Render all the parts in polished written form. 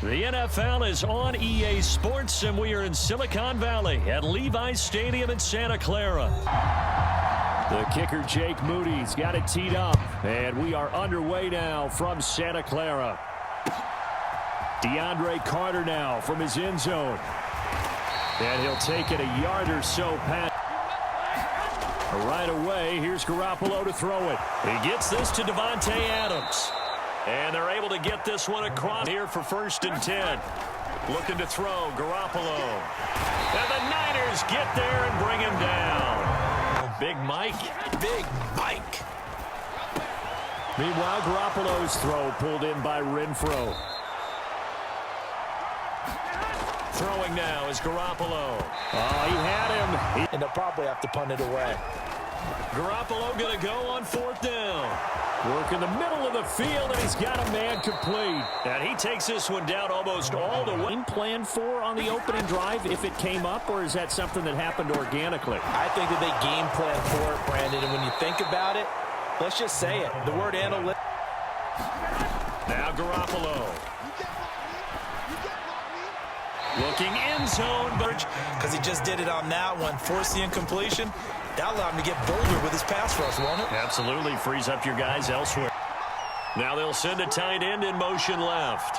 The NFL is on EA Sports, and we are in Silicon Valley at Levi's Stadium in Santa Clara. The kicker, Jake Moody's got it teed up, and we are underway now from Santa Clara. DeAndre Carter now from his end zone. And he'll take it a yard or so past. Right away, here's Garoppolo to throw it. He gets this to Davante Adams. And they're able to get this one across here for 1st and 10. Looking to throw, Garoppolo. And the Niners get there and bring him down. Big Mike. Big Mike. Meanwhile, Garoppolo's throw pulled in by Renfro. Throwing now is Garoppolo. Oh, he had him. And they'll probably have to punt it away. Garoppolo going to go on 4th down. Work in the middle of the field, and he's got a man complete. And he takes this one down almost all the way. Plan for on the opening drive if it came up, or is that something that happened organically? I think that they game plan for it, Brandon. And when you think about it, let's just say it. The word analytics. Now Garoppolo. Looking end zone. Because he just did it on that one. Forced the incompletion. That allowed him to get bolder with his pass rush, won't it? Absolutely. Frees up your guys elsewhere. Now they'll send a tight end in motion left.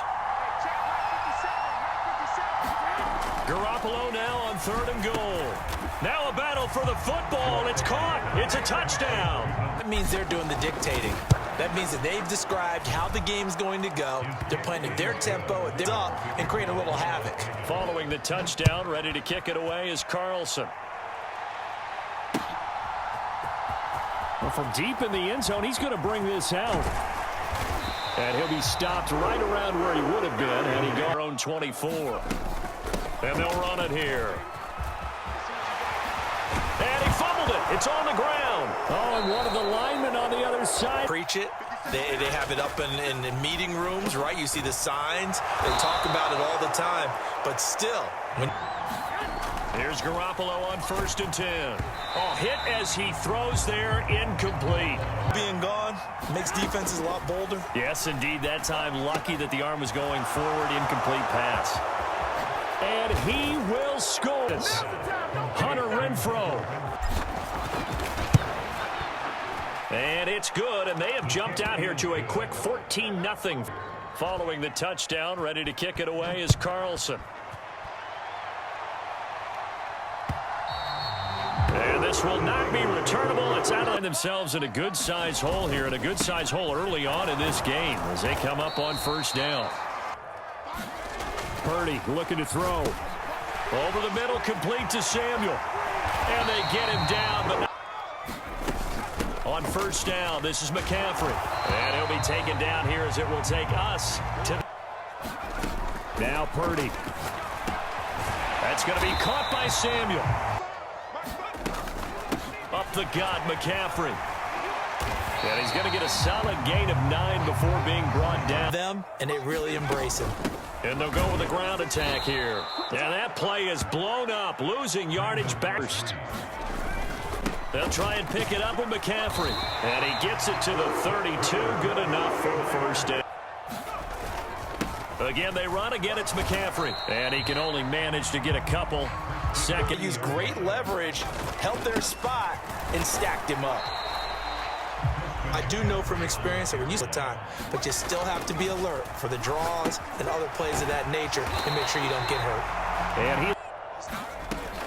Garoppolo now on 3rd and goal. Now a battle for the football. It's caught. It's a touchdown. That means they're doing the dictating. That means that they've described how the game's going to go. They're playing at their tempo, at their up, and creating a little havoc. Following the touchdown, ready to kick it away is Carlson. Well, from deep in the end zone, he's going to bring this out. And he'll be stopped right around where he would have been had he gone their own 24. And they'll run it here. And he fumbled it. It's on the ground. Oh, and one of the linemen on the other side. Preach it. They have it up in meeting rooms, right? You see the signs. They talk about it all the time. But still, here's Garoppolo on 1st and 10. Oh, hit as he throws there, incomplete. Being gone makes defenses a lot bolder. Yes, indeed. That time, lucky that the arm was going forward, incomplete pass. And he will score. Hunter Renfro. And it's good, and they have jumped out here to a quick 14-0. Following the touchdown, ready to kick it away is Carlson. And this will not be returnable. It's out of themselves in a good-sized hole here, and a good-sized hole early on in this game as they come up on 1st down. Purdy looking to throw. Over the middle, complete to Samuel. And they get him down, but not. On 1st down, this is McCaffrey. And he'll be taken down here as it will take us to. Now Purdy. That's going to be caught by Samuel. Up the gut, McCaffrey. And he's going to get a solid gain of 9 before being brought down. And they really embrace him. And they'll go with a ground attack here. And that play is blown up, losing yardage back. They'll try and pick it up with McCaffrey. And he gets it to the 32. Good enough for a 1st down. Again, they run. Again, it's McCaffrey. And he can only manage to get a couple. Second. Use great leverage, held their spot, and stacked him up. I do know from experience that we're used to time, but you still have to be alert for the draws and other plays of that nature and make sure you don't get hurt. And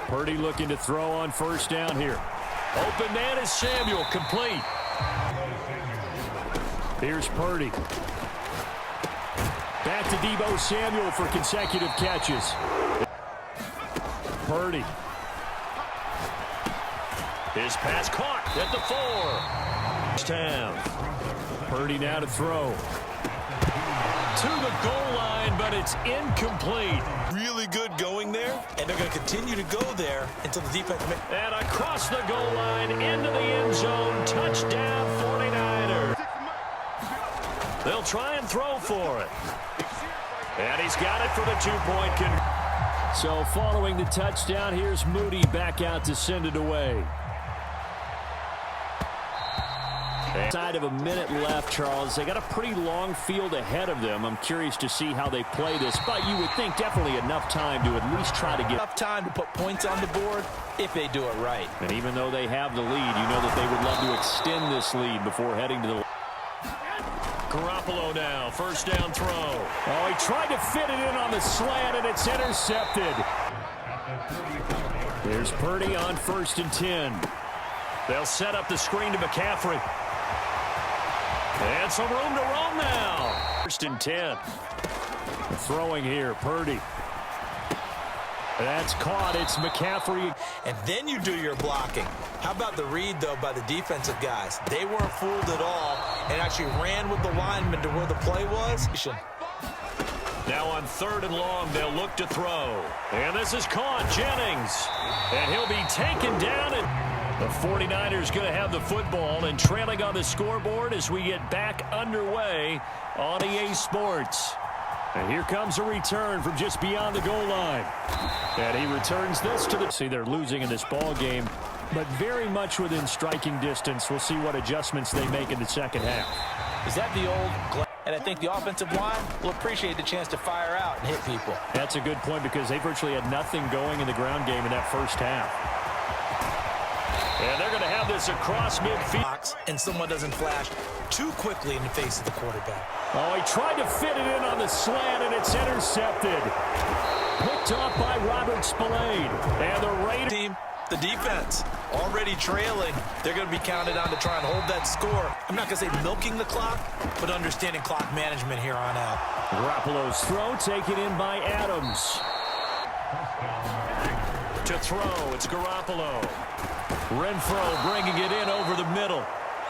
Purdy looking to throw on 1st down here. Open man is Samuel, complete. Here's Purdy. Back to Deebo Samuel for consecutive catches. Purdy. His pass caught at the 4. Down. Purdy now to throw. To the goal line, but it's incomplete. Really good going there, and they're going to continue to go there until the defense. And across the goal line, into the end zone, touchdown 49ers. They'll try and throw for it. And he's got it for the 2-point conversion. So following the touchdown, here's Moody back out to send it away. Side of a minute left, Charles. They got a pretty long field ahead of them. I'm curious to see how they play this, but you would think definitely enough time to at least try to get enough time to put points on the board if they do it right. And even though they have the lead, you know that they would love to extend this lead before heading to the Garoppolo now, first down throw. Oh, he tried to fit it in on the slant, and it's intercepted. There's Purdy on 1st and 10. They'll set up the screen to McCaffrey. And some room to roam now. 1st and 10. Throwing here, Purdy. That's caught. It's McCaffrey. And then you do your blocking. How about the read, though, by the defensive guys? They weren't fooled at all and actually ran with the lineman to where the play was. Now on 3rd and long, they'll look to throw. And this is caught. Jennings. And he'll be taken down. And the 49ers going to have the football and trailing on the scoreboard as we get back underway on EA Sports. And here comes a return from just beyond the goal line. And he returns this to the... See, they're losing in this ball game, but very much within striking distance. We'll see what adjustments they make in the second half. Is that the old... And I think the offensive line will appreciate the chance to fire out and hit people. That's a good point because they virtually had nothing going in the ground game in that first half. And they're going to have this across midfield. And someone doesn't flash too quickly in the face of the quarterback. Oh, he tried to fit it in on the slant, and it's intercepted. Picked off by Robert Spillane. And the Raiders team, the defense, already trailing. They're going to be counted on to try and hold that score. I'm not going to say milking the clock, but understanding clock management here on out. Garoppolo's throw taken in by Adams. To throw, it's Garoppolo. Renfro bringing it in over the middle.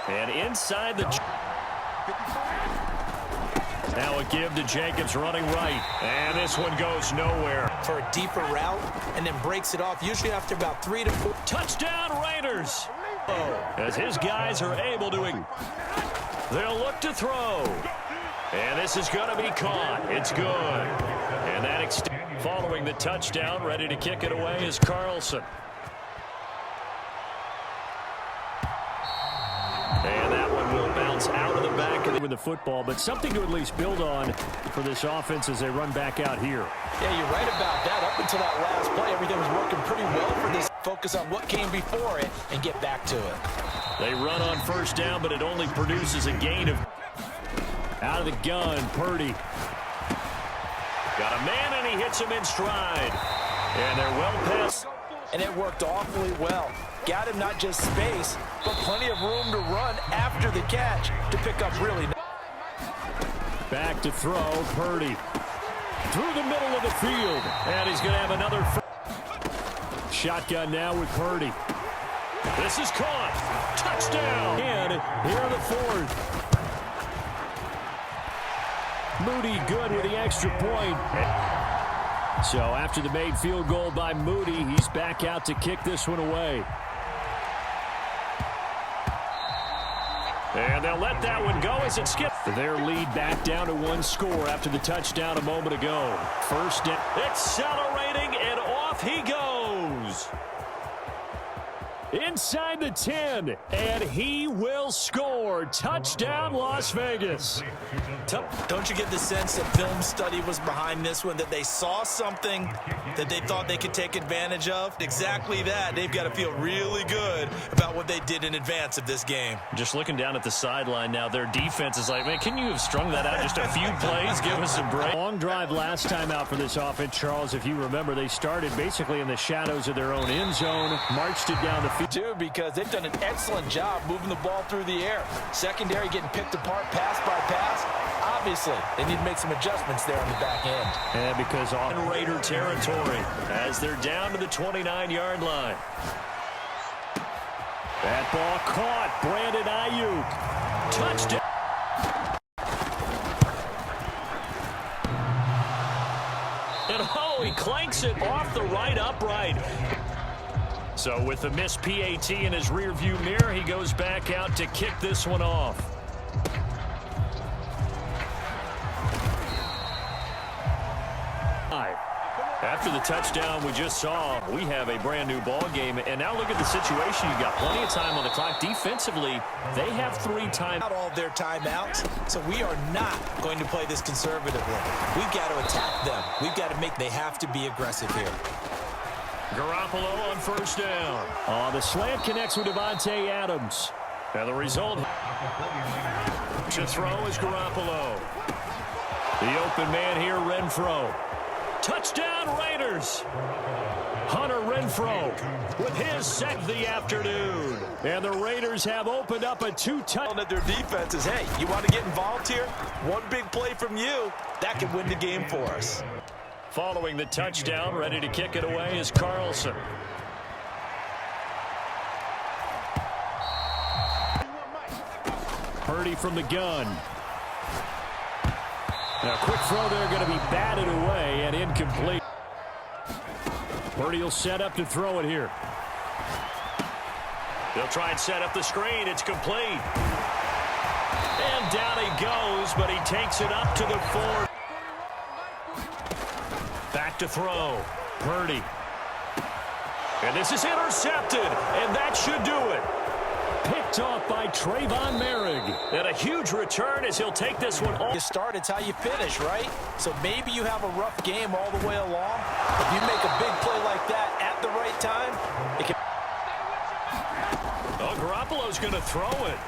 And inside the... Now a give to Jacobs running right. And this one goes nowhere. For a deeper route and then breaks it off, usually after about 3 to 4. Touchdown Raiders! As his guys are able to... They'll look to throw. And this is going to be caught. It's good. And that following the touchdown, ready to kick it away is Carlson. And that one will bounce out of the back with the football, but something to at least build on for this offense as they run back out here. Yeah, you're right about that. Up until that last play, everything was working pretty well for this. Focus on what came before it and get back to it. They run on first down, but it only produces a gain of... Out of the gun, Purdy. Got a man, and he hits him in stride. And they're well past. And it worked awfully well. Got him not just space, but plenty of room to run after the catch to pick up really. Back to throw, Purdy. Through the middle of the field. And he's going to have another... Shotgun now with Purdy. This is caught. Touchdown. And here in the 4th. Moody good with the extra point. So after the made field goal by Moody, he's back out to kick this one away. And they'll let that one go as it skips. Their lead back down to 1 score after the touchdown a moment ago. First down. Accelerating, and off he goes. Inside the 10, and he will score. Touchdown, Las Vegas. Don't you get the sense that film study was behind this one, that they saw something that they thought they could take advantage of? Exactly that. They've got to feel really good about what they did in advance of this game. Just looking down at the sideline now, their defense is like, man, can you have strung that out just a few plays? Give us a break. Long drive last time out for this offense, Charles. If you remember, they started basically in the shadows of their own end zone, marched it down the field. Too, because they've done an excellent job moving the ball through the air. Secondary getting picked apart pass by pass. Obviously, they need to make some adjustments there on the back end. And because on Raider territory as they're down to the 29-yard line. That ball caught. Brandon Ayuk. Touchdown. And oh, he clanks it off the right upright. So with the missed PAT in his rearview mirror, he goes back out to kick this one off. After the touchdown we just saw, we have a brand new ball game. And now look at the situation. You've got plenty of time on the clock. Defensively, they have 3 timeouts. Not all of their timeouts, so we are not going to play this conservatively. We've got to attack them. We've got to they have to be aggressive here. Garoppolo on first down. The slant connects with Davante Adams. And the result to throw is Garoppolo. The open man here, Renfro. Touchdown Raiders. Hunter Renfro with his second of the afternoon. And the Raiders have opened up a 2-touchdown. At their defenses, hey, you want to get involved here? One big play from you, that could win the game for us. Following the touchdown, ready to kick it away is Carlson. Purdy from the gun. Now, a quick throw there, going to be batted away and incomplete. Purdy will set up to throw it here. He'll try and set up the screen. It's complete. And down he goes, but he takes it up to the 4. Back to throw. Purdy. And this is intercepted, and that should do it. Picked off by Trayvon Merrick. And a huge return as he'll take this one off. You start, it's how you finish, right? So maybe you have a rough game all the way along. If you make a big play like that at the right time, it can... Garoppolo's going to throw it.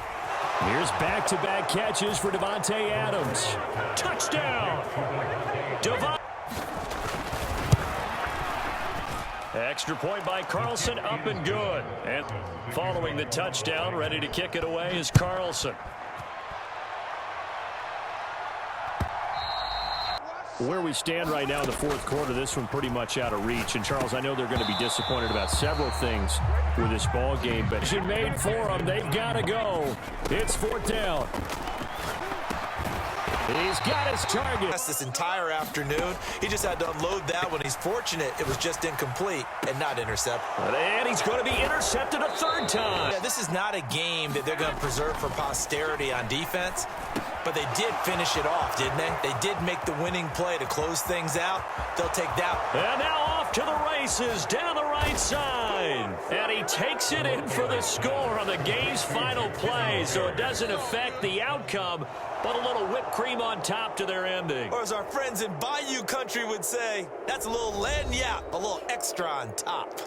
Here's back-to-back catches for Davante Adams. Touchdown! Extra point by Carlson, up and good. And following the touchdown, ready to kick it away is Carlson. Where we stand right now in the fourth quarter, this one pretty much out of reach. And, Charles, I know they're going to be disappointed about several things with this ball game, but it's made for them. They've got to go. It's 4th down. He's got his target. This entire afternoon, he just had to unload that one. He's fortunate it was just incomplete and not intercepted. And he's going to be intercepted a 3rd time. Yeah, this is not a game that they're going to preserve for posterity on defense, but they did finish it off, didn't they? They did make the winning play to close things out. They'll take that. And now off to the races down the right side. And he takes it in for the score on the game's final play, so it doesn't affect the outcome, but a little whipped cream on top to their ending. Or as our friends in Bayou Country would say, that's a little lagniappe, a little extra on top.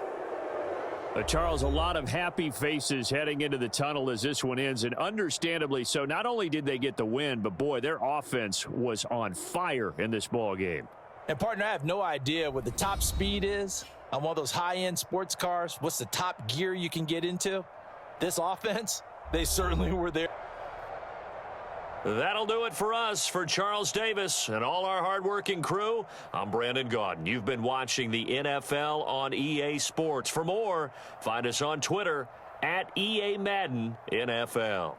Charles, a lot of happy faces heading into the tunnel as this one ends, and understandably so. Not only did they get the win, but, boy, their offense was on fire in this ball game. And, partner, I have no idea what the top speed is on one of those high-end sports cars. What's the top gear you can get into? This offense, they certainly were there. That'll do it for us. For Charles Davis and all our hardworking crew, I'm Brandon Gaudin. You've been watching the NFL on EA Sports. For more, find us on Twitter at EA Madden NFL.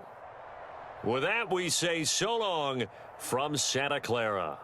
With that, we say so long from Santa Clara.